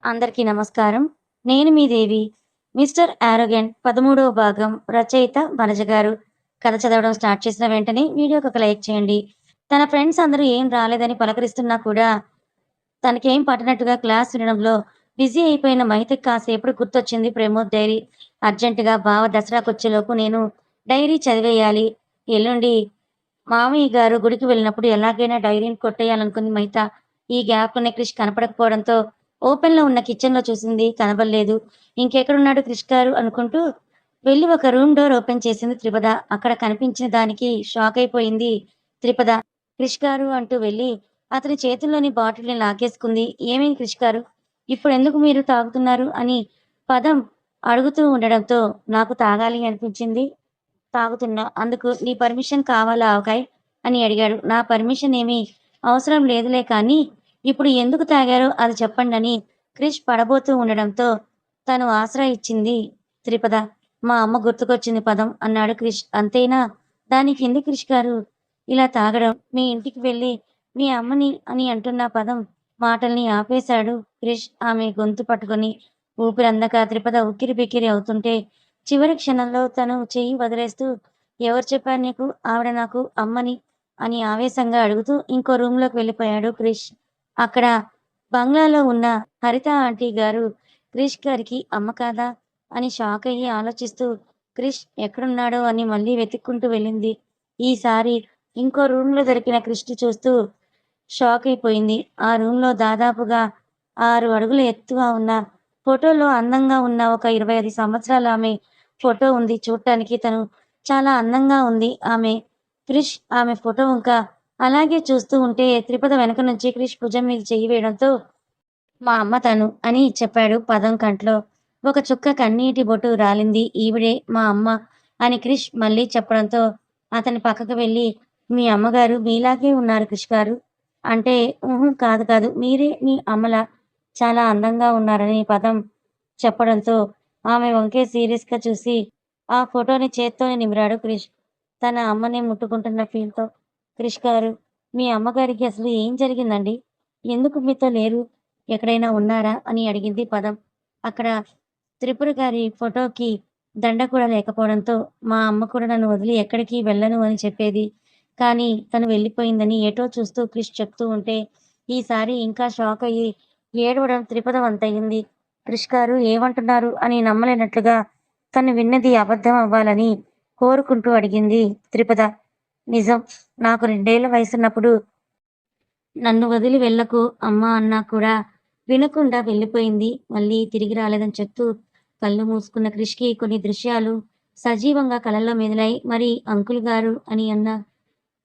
అందరికీ నమస్కారం. నేను మీ దేవి. 'మిస్టర్ యారోగెంట్' 13వ భాగం రచయిత వనజ గారు. కథ చదవడం స్టార్ట్ చేసిన వెంటనే వీడియోకి ఒక లైక్ చేయండి. తన ఫ్రెండ్స్ అందరూ ఏం రాలేదని పలకరిస్తున్నా కూడా తనకేం పట్టనట్టుగా క్లాస్ వినడంలో బిజీ అయిపోయిన మహితకి కాసేపటికి గుర్తొచ్చింది ప్రమోద్ డైరీ. అర్జెంటుగా బావ దసరాకొచ్చేలోపు నేను డైరీ చదివేయాలి. ఎల్లుండి మామయ్య గారు గుడికి వెళ్ళినప్పుడు ఎలాగైనా డైరీని కొట్టేయాలనుకుంది మహిత. ఈ గ్యాప్‌లోనే క్రిష్ కనపడకపోవడంతో ఓపెన్‌లో ఉన్న కిచెన్‌లో చూసింది. కనబడలేదు. ఇంకెక్కడున్నాడు క్రిష్ గారు అనుకుంటూ వెళ్లి ఒక రూమ్ డోర్ ఓపెన్ చేసింది త్రిపద. అక్కడ కనిపించిన దానికి షాకయిపోయింది త్రిపద. క్రిష్ గారు అంటూ వెళ్లి అతని చేతుల్లోని బాటిల్‌ని లాగేసుకుంది. ఏమైంది క్రిష్ గారు? ఇప్పుడెందుకు మీరు తాగుతున్నారు? అని పదం అడుగుతూ ఉండడంతో నాకు తాగాలి అనిపించింది. తాగుతున్నా. అందుకు నీ పర్మిషన్ కావాలా ఆవకాయ్? అని అడిగాడు. నా పర్మిషన్ ఏమీ అవసరం లేదులే కానీ, ఇప్పుడు ఎందుకు తాగారో అది చెప్పండని క్రిష్ పడబోతూ ఉండడంతో తను ఆసరా ఇచ్చింది త్రిపద. మా అమ్మ గుర్తుకొచ్చింది పదం అన్నాడు క్రిష్. అంతేనా? దానికెందుకు క్రిష్ గారు ఇలా తాగడం? మీ ఇంటికి వెళ్ళి మీ అమ్మని అని అంటున్న పదం మాటల్ని ఆపేశాడు క్రిష్ ఆమె గొంతు పట్టుకొని. ఊపిరందక త్రిపద ఉక్కిరిబిక్కిరి అవుతుంటే చివరి క్షణంలో తను చెయ్యి వదిలేస్తూ ఎవరు చెప్పారు నీకు ఆవిడ నాకు అమ్మని అని ఆవేశంగా అడుగుతూ ఇంకో రూమ్‌లోకి వెళ్ళిపోయాడు క్రిష్. అక్కడ బంగ్లాలో ఉన్న హరిత ఆంటీ గారు క్రిష్ గారికి అమ్మ కాదా అని షాకయ్యి ఆలోచిస్తూ క్రిష్ ఎక్కడున్నాడో అని మళ్ళీ వెతుక్కుంటూ వెళ్ళింది. ఈసారి ఇంకో రూమ్‌లో దొరికిన క్రిష్‌ని చూస్తూ షాకయిపోయింది. ఆ రూమ్‌లో దాదాపుగా 6 అడుగుల ఎత్తుగా ఉన్న ఫోటోలో అందంగా ఉన్న ఒక 25 సంవత్సరాల ఆమె ఫోటో ఉంది. చూడటానికి తను చాలా అందంగా ఉంది ఆమె. క్రిష్ ఆమె ఫోటో వంక అలాగే చూస్తూ ఉంటే త్రిపద వెనక నుంచి క్రిష్ భుజం మీద చెయ్యి వేయడంతో మా అమ్మ తను అని చెప్పాడు పదం కంట్లో. ఒక చుక్క కన్నీటి బొట్టు రాలింది. ఈవిడే మా అమ్మ అని క్రిష్ మళ్ళీ చెప్పడంతో అతని పక్కకు వెళ్ళి మీ అమ్మగారు మీలాగే ఉన్నారు క్రిష్ గారు. అంటే కాదు కాదు. మీరే మీ అమ్మలా చాలా అందంగా ఉన్నారని పదం చెప్పడంతో ఆమె వంకే సీరియస్‌గా చూసి ఆ ఫోటోని చేత్తోనే నిమిరాడు క్రిష్. తన అమ్మని ముట్టుకుంటున్న ఫీల్‌తో. క్రిష్ గారు మీ అమ్మగారికి అసలు ఏం జరిగిందండి? ఎందుకు మీతో లేరు? ఎక్కడైనా ఉన్నారా? అని అడిగింది పదం. అక్కడ త్రిపుర గారి ఫోటోకి దండ కూడా లేకపోవడంతో, మా అమ్మ కూడా నన్ను వదిలి ఎక్కడికి వెళ్ళను అని చెప్పేది. కానీ తను వెళ్ళిపోయిందని ఏటో చూస్తూ క్రిష్ చెప్తూ ఉంటే, ఈసారి ఇంకా షాకయ్యి ఏడవడం త్రిపద వంతయింది. క్రిష్ గారు ఏమంటున్నారు? అని నమ్మలేనట్లుగా తను విన్నది అబద్ధం అవ్వాలని కోరుకుంటూ అడిగింది త్రిపద. నిజం. నాకు 2 ఏళ్ల వయసున్నప్పుడు నన్ను వదిలి వెళ్ళకు అమ్మా అన్నా కూడా వినకుండా వెళ్ళిపోయింది. మళ్ళీ తిరిగి రాలేదని చెప్తూ కళ్ళు మూసుకున్న క్రిష్‌కి కొన్ని దృశ్యాలు సజీవంగా కళ్ళల్లో మెదిలాయి. మరి అంకుల్ గారు అని అన్న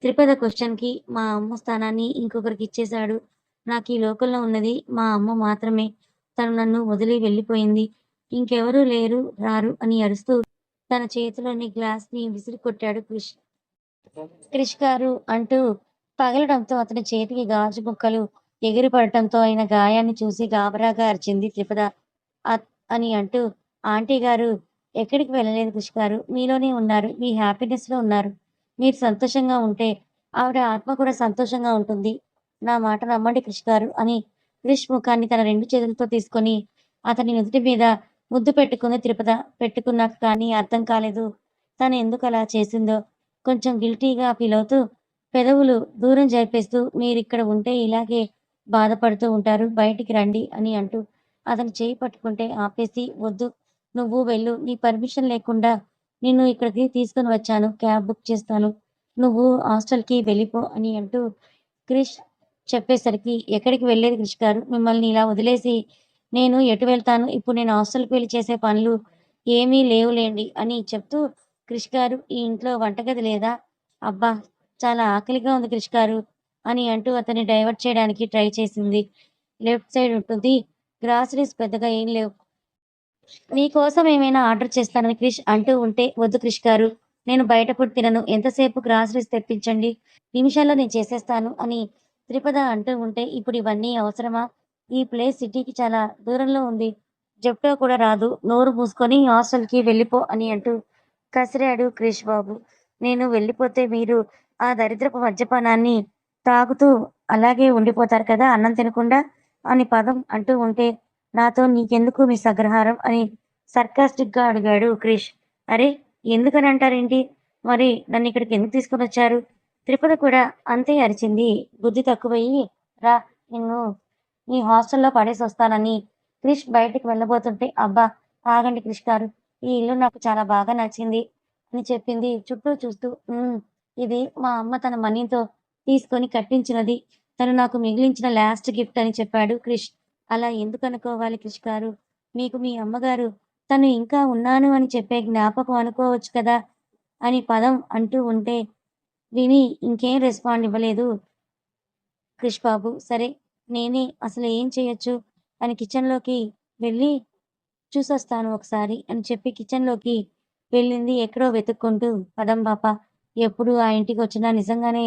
త్రిపద క్వెషన్‌కి మా అమ్మ స్థానాన్ని ఇంకొకరికిచ్చేశాడు. నాకీ లోకంలో ఉన్నది మా అమ్మ మాత్రమే. తను నన్ను వదిలి వెళ్ళిపోయింది. ఇంకెవరూ లేరు, రారు అని అరుస్తూ తన చేతిలోని గ్లాస్‌ని విసిరికొట్టాడు క్రిష్. క్రిష్ గారు అంటూ పగలడంతో అతని చేతికి గాజు ముక్కలు ఎగిరిపడటంతో అయిన గాయాన్ని చూసి గాబరాగా అరిచింది త్రిపద. అత్ అని అంటూ ఆంటీ గారు ఎక్కడికి వెళ్ళలేదు క్రిష్ గారు. మీలోనే ఉన్నారు. మీ హ్యాపీనెస్‌లో ఉన్నారు. మీరు సంతోషంగా ఉంటే ఆవిడ ఆత్మ కూడా సంతోషంగా ఉంటుంది. నా మాట నమ్మండి క్రిష్ గారు అని క్రిష్ ముఖాన్ని తన 2 చేతులతో తీసుకొని అతని నుదుటి మీద ముద్దు పెట్టుకుంది త్రిపద. పెట్టుకున్నాక కానీ అర్థం కాలేదు తను ఎందుకలా చేసిందో. కొంచెం గిల్టీగా ఫీలవుతూ పెదవులు దూరం జరిపేస్తూ మీరిక్కడ ఉంటే ఇలాగే బాధపడుతూ ఉంటారు. బయటికి రండి అని అంటూ అతని చెయ్యి పట్టుకుంటే ఆపేసి వద్దు నువ్వు వెళ్ళు. నీ పర్మిషన్ లేకుండా నిన్ను ఇక్కడికి తీసుకొని వచ్చాను. క్యాబ్ బుక్ చేస్తాను. నువ్వు హాస్టల్‌కి వెళ్ళిపో అని అంటూ క్రిష్ చెప్పేసరికి ఎక్కడికి వెళ్ళేది క్రిష్ గారు. మిమ్మల్ని ఇలా వదిలేసి నేను ఎటు వెళ్తాను? ఇప్పుడు నేను హాస్టల్‌కి వెళ్లి చేసే పనులు ఏమీ లేవులెండి అని చెప్తూ క్రిష్ గారు ఈ ఇంట్లో వంటగది లేదా? అబ్బా! చాలా ఆకలిగా ఉంది క్రిష్ గారు అని అంటూ అతన్ని డైవర్ట్ చేయడానికి ట్రై చేసింది. లెఫ్ట్ సైడ్ ఉంటుంది. గ్రాసరీస్ పెద్దగా ఏం లేవు. నీకోసం ఏమైనా ఆర్డర్ చేస్తానని క్రిష్ అంటూ ఉంటే, వద్దు క్రిష్ గారు. నేను బయట ఫుడ్ తినను. ఎంతసేపు గ్రాసరీస్ తెప్పించండి. నిమిషాల్లో నేను చేసేస్తాను అని త్రిపద అంటూ ఉంటే, ఇప్పుడు ఇవన్నీ అవసరమా? ఈ ప్లేస్ సిటీకి చాలా దూరంలో ఉంది. జెప్టో కూడా రాదు. నోరు మూసుకొని హాస్టల్‌కి వెళ్ళిపో అని అంటూ కసిరాడు క్రిష్ బాబు. నేను వెళ్ళిపోతే మీరు ఆ దరిద్రపు మద్యపానాన్ని తాగుతూ అలాగే ఉండిపోతారు కదా! అన్నం తినకుండా అని పదం అంటూ ఉంటే, నాతో నీకెందుకు మిస్ అగ్రహారం అని సర్కాస్టిక్‌గా అడిగాడు క్రిష్. అరే! ఎందుకని అంటారేంటి? మరి నన్నిక్కడికి ఎందుకు తీసుకొనొచ్చారు? తిరుపతి కూడా అంతే అరిచింది. బుద్ధి తక్కువయ్యి రా నిన్ను ఈ హాస్టల్‌లో పడేసొస్తానని క్రిష్ బయటికి వెళ్ళబోతుంటే, అబ్బా! ఆగండి క్రిష్ గారు. ఈ ఇల్లు నాకు చాలా బాగా నచ్చింది అని చెప్పింది చుట్టూ చూస్తూ. ఇది మా అమ్మ తన మనీతో తీసుకొని కట్టించినది. తను నాకు మిగిలించిన లాస్ట్ గిఫ్ట్ అని చెప్పాడు క్రిష్. అలా ఎందుకనుకోవాలి క్రిష్ గారు? మీకు మీ అమ్మగారు తను ఇంకా ఉన్నాను అని చెప్పే జ్ఞాపకం అనుకోవచ్చు కదా! అని పదం అంటూ ఉంటే విని ఇంకేం రెస్పాండ్ ఇవ్వలేదు క్రిష్ బాబు. సరే నేనే అసలు ఏం చేయొచ్చు అని కిచెన్‌లోకి వెళ్ళి చూసొస్తాను ఒకసారి అని చెప్పి కిచెన్‌లోకి వెళ్ళింది ఎక్కడో వెతుక్కుంటూ. పదం పాప. ఎప్పుడు ఆ ఇంటికొచ్చినా నిజంగానే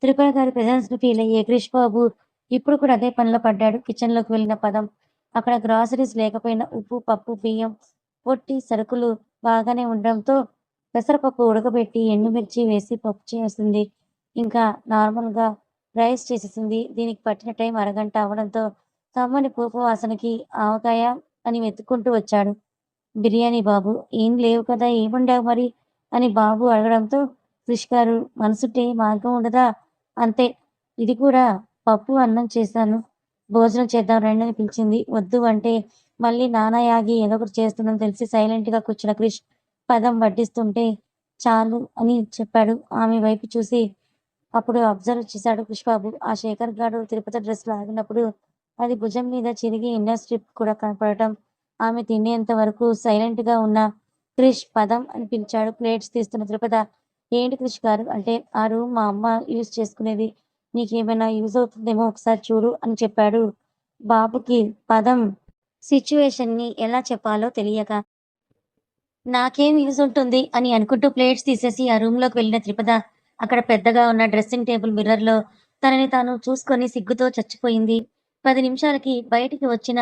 త్రిపుర గారి ప్రెజెన్స్‌ని ఫీల్ అయ్యే క్రిష్ బాబు ఇప్పుడు కూడా అదే పనిలో పడ్డాడు. కిచెన్‌లోకి వెళ్ళిన పదం. అక్కడ గ్రాసరీస్ లేకపోయినా ఉప్పు, పప్పు, బియ్యం, పొట్టి సరుకులు బాగానే ఉండడంతో పెసరపప్పు ఉడకబెట్టి, ఎండుమిర్చి వేసి పప్పు చేసింది. ఇంకా నార్మల్‌గా రైస్ చేసేసింది. దీనికి పట్టిన టైం అరగంట అవ్వడంతో కమ్మని పోపు వాసనకి ఆవకాయ అని వెతుక్కుంటూ వచ్చాడు. బిర్యానీ బాబు. ఏం లేవు కదా! ఏమొండావు మరి? అని బాబు అడగడంతో క్రిష్ గారు మనసుంటే మార్గం ఉండదా? అంతే. ఇది కూడా పప్పు, అన్నం చేశాను. భోజనం చేద్దాం రండి అని పిలిచింది. వద్దు అంటే మళ్ళీ నాన్న యాగి ఏదో ఒకటి చేస్తుందని తెలిసి సైలెంట్‌గా కూర్చున్న క్రిష్ పదం వడ్డిస్తుంటే చాలు అని చెప్పాడు. ఆమె వైపు చూసి అప్పుడు అబ్జర్వ్ చేశాడు క్రిష్ బాబు. ఆ శేఖర్ గాడు తిరుపతి డ్రెస్ లాగినప్పుడు అది భుజం మీద చిరిగి ఇన్నర్ స్ట్రిప్ కూడా కనపడటం, ఆమె తినేంత వరకు సైలెంట్‌గా ఉన్న క్రిష్ పదం అని పిలిచాడు. ప్లేట్స్ తీస్తున్న తిరుపత, ఏంటి క్రిష్ గారు అంటే, ఆ రూమ్ మా అమ్మ యూజ్ చేసుకునేది. నీకేమైనా యూజ్ అవుతుందేమో ఒకసారి చూడు అని చెప్పాడు. బాబుకి పదం సిట్యుయేషన్‌ని ఎలా చెప్పాలో తెలియక. నాకేం యూజుంటుంది అని అనుకుంటూ ప్లేట్స్ తీసేసి ఆ రూమ్‌లోకి వెళ్ళిన త్రిపద, అక్కడ పెద్దగా ఉన్న డ్రెస్సింగ్ టేబుల్ మిర్రర్‌లో తనని తాను చూసుకొని సిగ్గుతో చచ్చిపోయింది. 10 నిమిషాలకి బయటికి వచ్చిన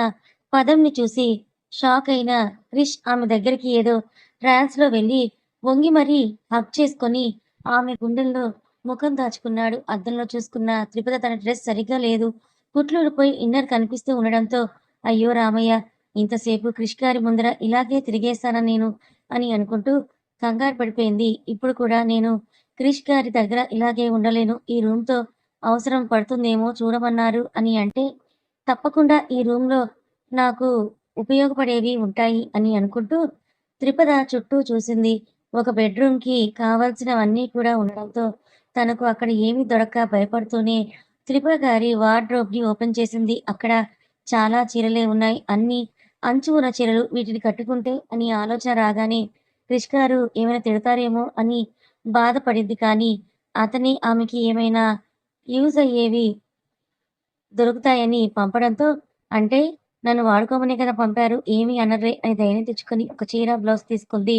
పదంని చూసి షాకయిన క్రిష్ ఆమె దగ్గరికి ఏదో ట్రాన్స్‌లో వెళ్ళి వంగి మరీ హగ్ చేసుకొని ఆమె గుండెల్లో ముఖం దాచుకున్నాడు. అద్దంలో చూసుకున్న త్రిపద తన డ్రెస్ సరిగ్గా లేదు. కుట్లూరిపోయి ఇన్నర్ కనిపిస్తూ ఉండడంతో, అయ్యో రామయ్య! ఇంతసేపు క్రిష్ గారి ముందర ఇలాగే తిరిగేశానా నేను అని అనుకుంటూ కంగారు పడిపోయింది. ఇప్పుడు కూడా నేను క్రిష్ గారి దగ్గర ఇలాగే ఉండలేను. ఈ రూమ్‌తో అవసరం పడుతుందేమో చూడమన్నారు అని అంటే, తప్పకుండా ఈ రూమ్‌లో నాకు ఉపయోగపడేవి ఉంటాయి అని అనుకుంటూ త్రిపద చుట్టూ చూసింది. ఒక బెడ్‌రూమ్‌కి కావాల్సినవన్నీ కూడా ఉండడంతో తనకు అక్కడ ఏమీ దొరక్క భయపడుతూనే త్రిపుర గారి వార్డ్‌రోబ్‌ని ఓపెన్ చేసింది. అక్కడ చాలా చీరలే ఉన్నాయి. అన్నీ అంచు ఉన్న చీరలు. వీటిని కట్టుకుంటే అని ఆలోచన రాగానే క్రిష్ గారు ఏమైనా తిడతారేమో అని బాధపడింది. కానీ అతనే ఆమెకి ఏమైనా యూజ్ అయ్యేవి దొరుకుతాయని పంపడంతో, అంటే నన్ను వాడుకోమనే కదా పంపారు. ఏమీ అనరులే అని ధైర్యం తెచ్చుకొని ఒక చీర, బ్లౌజ్ తీసుకుంది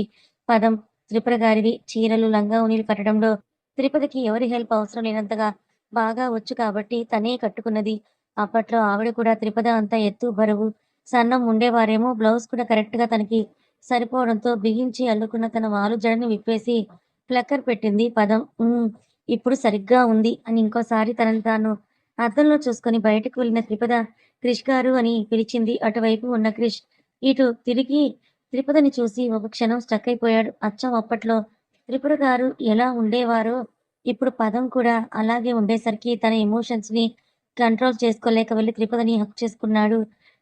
పదం. త్రిపుర గారివి చీరలు, లంగా ఓణీలు కట్టడంలో తిరుపతికి ఎవరి హెల్ప్ అవసరం లేనంతగా బాగా వచ్చు కాబట్టి తనే కట్టుకున్నది. అప్పట్లో ఆవిడ కూడా త్రిపద అంత ఎత్తు, బరువు, సన్నం ఉండేవారేమో. బ్లౌజ్ కూడా కరెక్ట్‌గా తనకి సరిపోవడంతో బిగించి అల్లుకున్న తన వాలు జడని విప్పేసి ప్లక్కర్ పెట్టింది పదం. ఇప్పుడు సరిగ్గా ఉంది అని ఇంకోసారి తనని తాను అద్దంలో చూసుకొని బయటకు వెళ్ళిన త్రిపద క్రిష్ గారు అని పిలిచింది. అటువైపు ఉన్న క్రిష్ ఇటు తిరిగి త్రిపదని చూసి ఒక క్షణం స్టక్ అయిపోయాడు. అచ్చం అప్పట్లో త్రిపుర గారు ఎలా ఉండేవారో ఇప్పుడు పదం కూడా అలాగే ఉండేసరికి తన ఎమోషన్స్‌ని కంట్రోల్ చేసుకోలేక వెళ్లి త్రిపదని హగ్ చేసుకున్నాడు.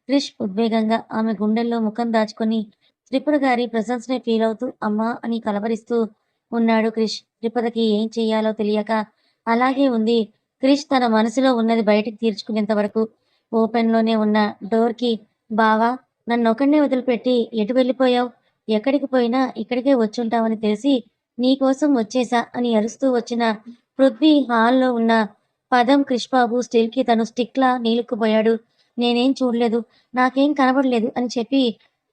క్రిష్ ఉద్వేగంగా ఆమె గుండెల్లో ముఖం దాచుకొని త్రిపుర గారి ప్రెజెన్స్‌ని ఫీల్ అవుతూ అమ్మా అని కలవరిస్తూ ఉన్నాడు క్రిష్. త్రిపదకి ఏం చెయ్యాలో తెలియక అలాగే ఉంది. క్రిష్ తన మనసులో ఉన్నది బయటికి తీర్చుకునేంత వరకు ఓపెన్‌లోనే ఉన్న డోర్‌కి బావా! నన్నొక్కడినే వదిలిపెట్టి ఎటు వెళ్ళిపోయావు? ఎక్కడికి పోయినా ఇక్కడికే వచ్చుంటావని తెలిసి నీకోసం వచ్చేశా అని అరుస్తూ వచ్చిన పృథ్వీ హాల్‌లో ఉన్న పదం క్రిష్ బాబు స్టిల్‌కి తను స్టిక్‌లా నిలుక్కుపోయాడు. నేనేం చూడలేదు. నాకేం కనబడలేదు అని చెప్పి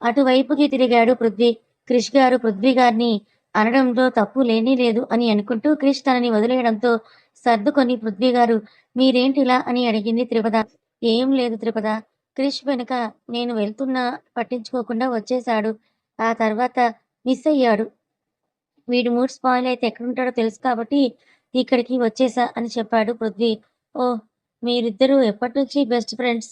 అటువైపుకి తిరిగాడు పృథ్వీ. క్రిష్ గారు పృథ్వీ గారిని అనడంలో తప్పు లేనే లేదు అని అనుకుంటూ క్రిష్ తనని వదిలేయడంతో సర్దుకొని పృథ్వీ గారు మీరేంటిలా అని అడిగింది త్రిపద. ఏం లేదు త్రిపద. క్రిష్ వెనక నేను వెళ్తున్నా పట్టించుకోకుండా వచ్చేశాడు. ఆ తర్వాత మిస్ అయ్యాడు. వీడి మూడ్ స్పాయిల్ అయితే ఎక్కడుంటాడో తెలుసు కాబట్టి ఇక్కడికి వచ్చేసా అని చెప్పాడు పృథ్వీ. ఓహ్! మీరిద్దరూ ఎప్పటినుంచి బెస్ట్ ఫ్రెండ్స్?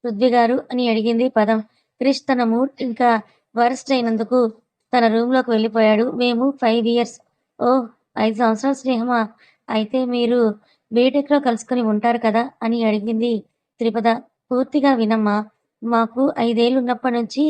పృథ్వీ గారు అని అడిగింది పదం. క్రిష్ తన మూడ్ ఇంకా వరస్ట్ అయినందుకు తన రూమ్‌లోకి వెళ్ళిపోయాడు. మేము 5 ఇయర్స్ ఓహ్! 5 సంవత్సరాల స్నేహమా? అయితే మీరు బీటెక్‌లో కలుసుకొని ఉంటారు కదా! అని అడిగింది త్రిపద. పూర్తిగా వినమ్మా. మాకు 5 ఏళ్లు ఉన్నప్పటి నుంచి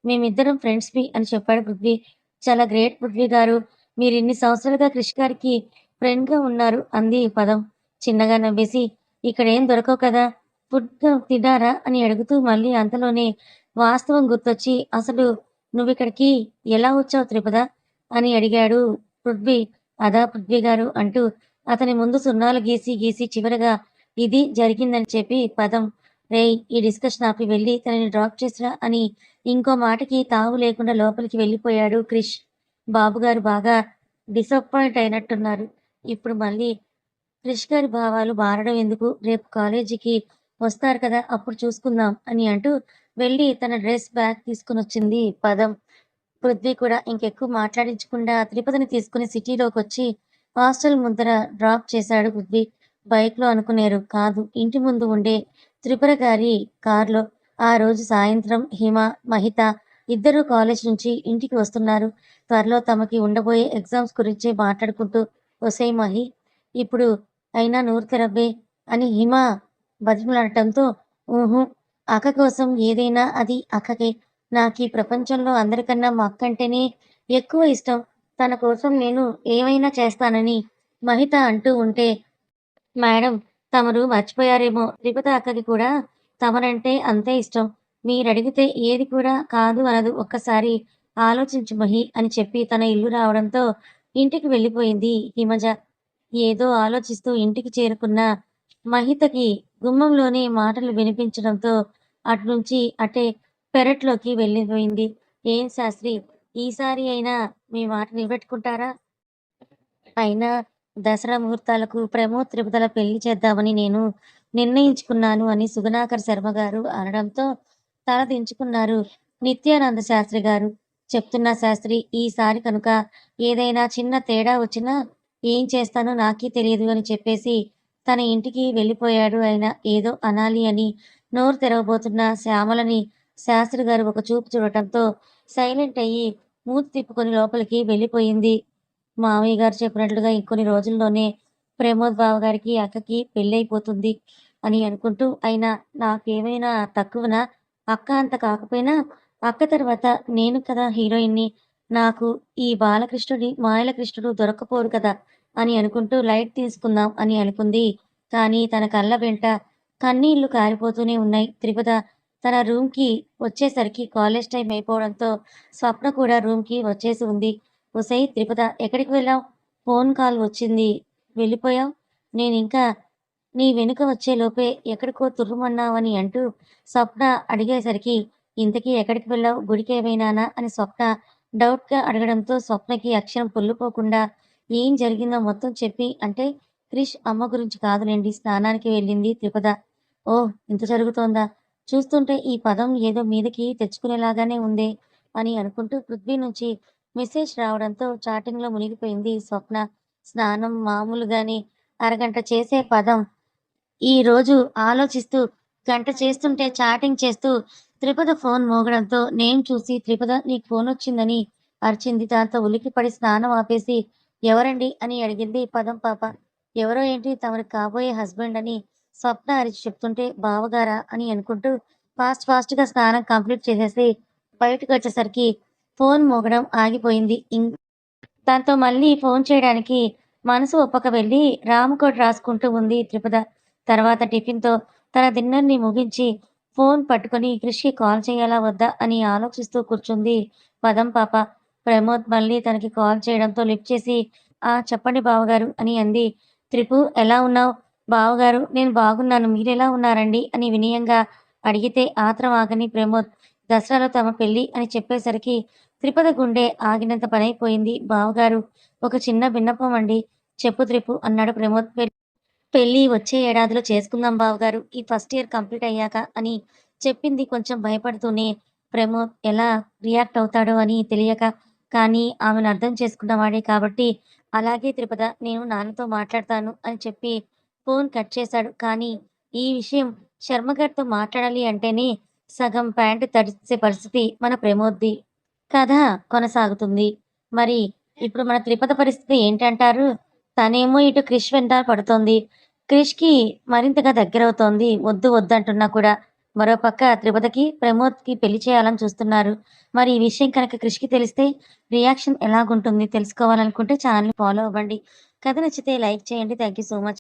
మేమిద్దరం ఫ్రెండ్స్‌మి అని చెప్పాడు పృథ్వీ. చాలా గ్రేట్ పృథ్వీ గారు. మీరిన్ని సంవత్సరాలుగా క్రిష్ గారికి ఫ్రెండ్‌గా ఉన్నారు అంది పదం. చిన్నగా నవ్వేసి ఇక్కడేం దొరకవు కదా! ఫుడ్ తిన్నారా? అని అడుగుతూ మళ్ళీ అంతలోనే వాస్తవం గుర్తొచ్చి అసలు నువ్విక్కడికి ఎలా వచ్చావు త్రిపద? అని అడిగాడు పృథ్వీ. అదా పృథ్వీ గారు అంటూ అతని ముందు సున్నాలు గీసి గీసి చివరగా ఇది జరిగిందని చెప్పి పదం. రేయ్! ఈ డిస్కషన్ ఆపి వెళ్లి తనని డ్రాప్ చేసిరా అని ఇంకో మాటకి తావు లేకుండా లోపలికి వెళ్ళిపోయాడు క్రిష్. బాబుగారు బాగా డిసప్పాయింట్ అయినట్టున్నారు. ఇప్పుడు మళ్ళీ క్రిష్ గారి భావాలు మారడం ఎందుకు? రేపు కాలేజీకి వస్తారు కదా! అప్పుడు చూసుకుందాం అని అంటూ వెళ్లి తన డ్రెస్, బ్యాగ్ తీసుకొనొచ్చింది పదం. పృథ్వీ కూడా ఇంకెక్కువ మాట్లాడించకుండా తిరుపతిని తీసుకుని సిటీలోకొచ్చి హాస్టల్ ముందర డ్రాప్ చేశాడు పృథ్వీ. బైక్‌లో అనుకునేరు కాదు. ఇంటి ముందు ఉండే త్రిపుర గారి కార్‌లో. ఆ రోజు సాయంత్రం హిమ, మహిత ఇద్దరూ కాలేజీ నుంచి ఇంటికి వస్తున్నారు. త్వరలో తమకి ఉండబోయే ఎగ్జామ్స్ గురించి మాట్లాడుకుంటూ ఒసేయ్ మహి! ఇప్పుడు అయినా నోరు తెరవ్వే అని హిమ బతిమలాడటంతో ఊహూ అక్క కోసం ఏదైనా అది అక్కకే. నాకీ ప్రపంచంలో అందరికన్నా మా అక్కంటేనే ఎక్కువ ఇష్టం. తన కోసం నేను ఏమైనా చేస్తానని మహిత అంటూ ఉంటే, మేడం తమరు మర్చిపోయారేమో త్రిపుత అక్కకి కూడా తమరంటే అంతే ఇష్టం. మీరడిగితే ఏది కూడా కాదు అనదు. ఒక్కసారి ఆలోచించు మహి అని చెప్పి తన ఇల్లు రావడంతో ఇంటికి వెళ్ళిపోయింది హిమజ. ఏదో ఆలోచిస్తూ ఇంటికి చేరుకున్న మహితకి గుమ్మంలోనే మాటలు వినిపించడంతో అట్నుంచి అటే పెరట్లోకి వెళ్ళిపోయింది. ఏం శాస్త్రి ఈసారి అయినా మీ మాట నిలబెట్టుకుంటారా? అయినా దసరా ముహూర్తాలకు ప్రమోద్ త్రిపుతల పెళ్లి చేద్దామని నేను నిర్ణయించుకున్నాను అని సుగుణాకర్ శర్మ గారు అనడంతో తల దించుకున్నారు నిత్యానంద శాస్త్రి గారు. చెప్తున్నా శాస్త్రి ఈసారి కనుక ఏదైనా చిన్న తేడా వచ్చినా ఏం చేస్తానో నాకీ తెలియదు అని చెప్పేసి తన ఇంటికి వెళ్ళిపోయాడు ఆయన. ఏదో అనాలి అని నోరు తెరవబోతున్న శ్యామలని శాస్త్రి గారు ఒక చూపు చూడటంతో సైలెంట్ అయ్యి మూతి తిప్పుకొని లోపలికి వెళ్ళిపోయింది. మామయ్య గారు చెప్పినట్లుగా ఇంకొన్ని రోజుల్లోనే ప్రమోద్ బావగారికి, అక్కకి పెళ్లయిపోతుంది అని అనుకుంటూ, అయినా నాకేమైనా తక్కువనా? అక్క అంత కాకపోయినా, అక్క తర్వాత నేను కదా హీరోయిన్‌ని. నాకు ఈ బాలకృష్ణుడి, మాయల కృష్ణుడు దొరక్కపోరు కదా! అని అనుకుంటూ లైట్ తీసుకుందాం అని అనుకుంది. కానీ తన కళ్ళ వెంట కన్నీళ్లు కారిపోతూనే ఉన్నాయి. త్రిపుద తన రూమ్‌కి వచ్చేసరికి కాలేజ్ టైమ్ అయిపోవడంతో స్వప్న కూడా రూమ్‌కి వచ్చేసి ఉంది. ఒసేయ్ త్రిపుత ఎక్కడికి వెళ్ళావు? ఫోన్ కాల్ వచ్చింది. వెళ్ళిపోయావు? నేనింకా నీ వెనుక వచ్చేలోపే ఎక్కడికో తుర్రుమన్నావని అంటూ స్వప్న అడిగేసరికి, ఇంతకీ ఎక్కడికి వెళ్ళావు? గుడికేమైనానా? అని స్వప్న డౌట్‌గా అడగడంతో స్వప్నకి అక్షరం పొల్లుపోకుండా ఏం జరిగిందో మొత్తం చెప్పి అంటే క్రిష్ అమ్మ గురించి కాదులెండి స్నానానికి వెళ్ళింది త్రిపుద. ఓహ్! ఇంత జరుగుతోందా? చూస్తుంటే ఈ పదం ఏదో మీదకి తెచ్చుకునేలాగానే ఉందే అని అనుకుంటూ పృథ్వీ నుంచి మెసేజ్ రావడంతో చాటింగ్‌లో మునిగిపోయింది స్వప్న. స్నానం మామూలుగానే అరగంట చేసే పదం ఈరోజు ఆలోచిస్తూ గంట చేస్తుంటే చాటింగ్ చేస్తూ త్రిపద ఫోన్ మోగడంతో నేమ్ చూసి త్రిపద నీకు ఫోనొచ్చిందని అరిచింది. దాంతో ఉలిక్కిపడి స్నానం ఆపేసి ఎవరండి అని అడిగింది పదం పాప. ఎవరో ఏంటి తమరికి కాబోయే హస్బెండ్ అని స్వప్న అరిచి చెప్తుంటే బావగారా అని అనుకుంటూ ఫాస్ట్‌గా స్నానం కంప్లీట్ చేసేసి బయటకొచ్చేసరికి ఫోన్ మోగడం ఆగిపోయింది. దాంతో మళ్ళీ ఫోన్ చేయడానికి మనసు ఒప్పక వెళ్ళి రామ్ కోడ్ రాసుకుంటూ ఉంది త్రిపుద. తర్వాత టిఫిన్‌తో తన డిన్నర్‌ని ముగించి ఫోన్ పట్టుకొని క్రిష్‌కి కాల్ చేయాలా వద్దా అని ఆలోచిస్తూ కూర్చుంది పదం పాప. ప్రమోద్ మళ్ళీ తనకి కాల్ చేయడంతో లిఫ్ట్ చేసి "ఆ! చెప్పండి బావగారు" అని అంది. "త్రిపు ఎలా ఉన్నావు?" "బావగారు నేను బాగున్నాను. మీరెలా ఉన్నారండి?" అని వినయంగా అడిగితే ఆత్రం ఆగని ప్రమోద్ దసరాలో తమ పెళ్లి అని చెప్పేసరికి త్రిపద గుండె ఆగినంత పనైపోయింది. "బావగారు ఒక చిన్న విన్నపం అండి." "చెప్పు త్రిపు" అన్నాడు ప్రమోద్. పెళ్లి వచ్చే ఏడాదిలో చేసుకుందాం బావగారు. ఈ ఫస్ట్ ఇయర్ కంప్లీట్ అయ్యాక అని చెప్పింది కొంచెం భయపడుతూనే. ప్రమోద్ ఎలా రియాక్ట్ అవుతాడో అని తెలియక, కానీ ఆమెను అర్థం చేసుకున్నవాడే కాబట్టి, అలాగే త్రిపద నేను నాన్నతో మాట్లాడతాను అని చెప్పి ఫోన్ కట్ చేశాడు. కానీ ఈ విషయం శర్మ గారితో మాట్లాడాలి అంటేనే సగం ప్యాంట్ తడిసే పరిస్థితి మన ప్రమోద్‌ది. కథ కొనసాగుతుంది. మరి ఇప్పుడు మన త్రిపద పరిస్థితి ఏంటంటారు? తనేమో ఇటు క్రిష్ వెంట పడుతోంది. క్రిష్‌కి మరింతగా దగ్గరవుతోంది. వద్దు వద్దంటున్నా కూడా. మరోపక్క త్రిపదకి, ప్రమోద్‌కి పెళ్లి చేయాలని చూస్తున్నారు. మరి ఈ విషయం కనుక క్రిష్‌కి తెలిస్తే రియాక్షన్ ఎలాగుంటుంది? తెలుసుకోవాలనుకుంటే ఛానెల్‌ని ఫాలో అవ్వండి. కథ నచ్చితే లైక్ చేయండి. Thank you so much.